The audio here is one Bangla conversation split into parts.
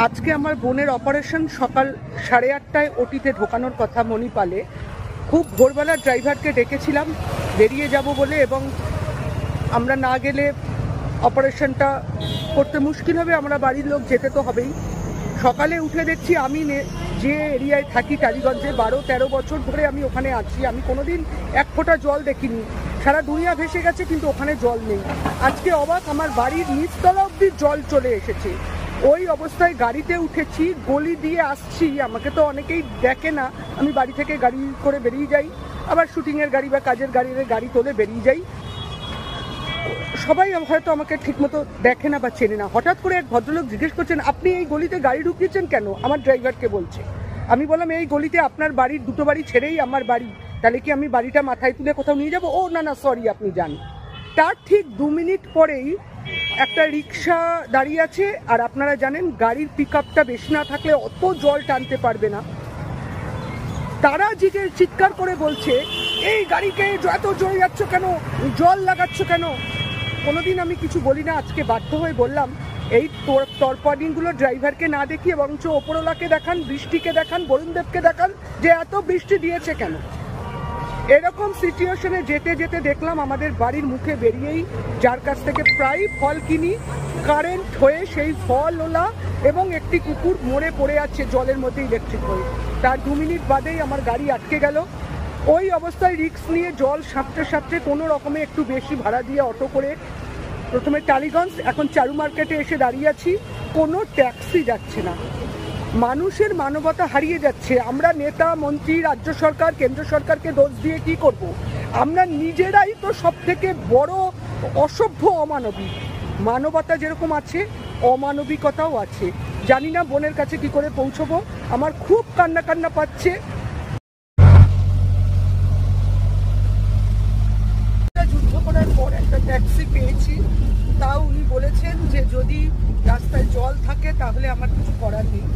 আজকে আমার বোনের অপারেশন সকাল 8:30টায় ওটিতে ঢোকানোর কথা মণিপালে। খুব ভোরবেলা ড্রাইভারকে ডেকেছিলাম বেরিয়ে যাব বলে, এবং আমরা না গেলে অপারেশনটা করতে মুশকিল হবে, আমরা বাড়ির লোক যেতে তো হবেই। সকালে উঠে দেখছি আমি যে এরিয়ায় থাকি টালিগঞ্জে 12-13 বছর ধরে আমি ওখানে আছি, আমি কোনোদিন এক ফোঁটা জল দেখিনি। সারা দুনিয়া ভেসে গেছে কিন্তু ওখানে জল নেই। আজকে অবাক, আমার বাড়ির নিচতলা অবধি জল চলে এসেছে। ওই অবস্থায় গাড়িতে উঠেছি, গলি দিয়ে আসছি, আমাকে তো অনেকেই দেখে না, আমি বাড়ি থেকে গাড়ি করে বেরিয়ে যাই, আবার শুটিংয়ের গাড়ি বা কাজের গাড়ি তোলে বেরিয়ে যাই। সবাই হয়তো আমাকে ঠিকমতো দেখে না বা চেনে না। হঠাৎ করে এক ভদ্রলোক জিজ্ঞেস করছেন, আপনি এই গলিতে গাড়ি ঢুকিয়েছেন কেন? আমার ড্রাইভারকে বলছে। আমি বললাম, এই গলিতে আপনার বাড়ির দুটো বাড়ি ছেড়েই আমার বাড়ি, তাহলে কি আমি বাড়িটা মাথায় তুলে কোথাও নিয়ে যাব? ও না না সরি, আপনি যান। তার ঠিক 2 মিনিট পরেই একটা রিক্সা দাঁড়িয়ে আছে, আর আপনারা জানেন গাড়ির পিক আপটা বেশি না থাকলে অত জল টানতে পারবে না। তারা চিৎকার করে বলছে, এই গাড়িকে এত জোরে যাচ্ছ কেন, জল লাগাচ্ছ কেন? কোনোদিন আমি কিছু বলি না, আজকে বাধ্য হয়ে বললাম, এই তরপাডিংগুলো ড্রাইভারকে না দেখিয়ে বরঞ্চ ওপরওয়ালাকে দেখান, বৃষ্টিকে দেখান, বরুণদেবকে দেখান যে এত বৃষ্টি দিয়েছে কেন। এরকম সিচুয়েশনে যেতে যেতে দেখলাম আমাদের বাড়ির মুখে বেরিয়েই যার কাছ থেকে প্রায় ফল কিনি, কারেন্ট হয়ে সেই ফলওয়ালা এবং একটি কুকুর মরে পড়ে আছে জলের মধ্যে ইলেকট্রিক হয়ে। তার 2 মিনিট বাদেই আমার গাড়ি আটকে গেল। ওই অবস্থায় রিস্ক নিয়ে জল সাঁতরে সাঁতরে কোনো রকমে একটু বেশি ভাড়া দিয়ে অটো করে প্রথমে টালিগঞ্জ, এখন চারু মার্কেটে এসে দাঁড়িয়ে আছি। কোনো ট্যাক্সি যাচ্ছে না, মানুষের মানবতা হারিয়ে যাচ্ছে। আমরা নেতা মন্ত্রী, রাজ্য সরকার, কেন্দ্র সরকারকে দোষ দিয়ে কি করব? আমরা নিজেরাই তো সব থেকে বড় অসভ্য, অমানবিক। মানবতা যেরকম আছে, অমানবিকতাও আছে। জানি না বোনের কাছে কি করে পৌঁছবো, আমার খুব কান্না পাচ্ছে। যুদ্ধ করার পর একটা ট্যাক্সি পেয়েছি, তাও উনি বলেছেন যে যদি রাস্তায় জল থাকে তাহলে আমার কিছু করার নেই।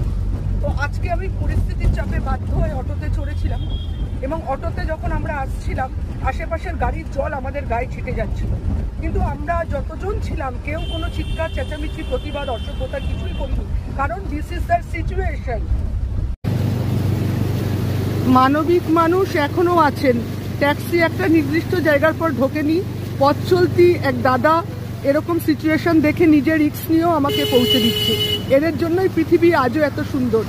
তো আজকে আমি পরিস্থিতির চাপে বাধ্য হয়ে অটোতে চড়েছিলাম, এবং অটোতে যখন আমরা আসছিলাম আশেপাশের গাড়ির জল আমাদের গায়ে ছিটে যাচ্ছিল, কিন্তু আমরা যতজন ছিলাম কেউ কোনো চিৎকার চেঁচামেচি, প্রতিবাদ, অসভ্যতা কিছুই করিনি, কারণ দিস ইজ দ্য সিচুয়েশন। মানবিক মানুষ এখনো আছেন। ট্যাক্সি একটা নির্দিষ্ট জায়গার পর ঢোকেনি। পথ চলতি এক দাদা এরকম সিচুয়েশন দেখে নিজের রিস্ক নিয়েও আমাকে পৌঁছে দিচ্ছে। এদের জন্যই পৃথিবী আজও এত সুন্দর।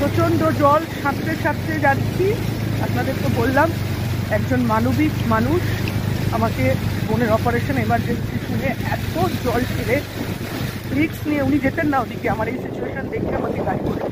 প্রচণ্ড জল সাঁতরে সাঁতরে যাচ্ছি। আপনাদের তো বললাম, একজন মানবিক মানুষ আমাকে বোনের অপারেশন এমার্জেন্সি শুনে এত জল ছেড়ে রিস্ক নিয়ে, উনি যেতেন না ওদিকে, আমার এই সিচুয়েশন দেখে আমাকে গাড়ি করে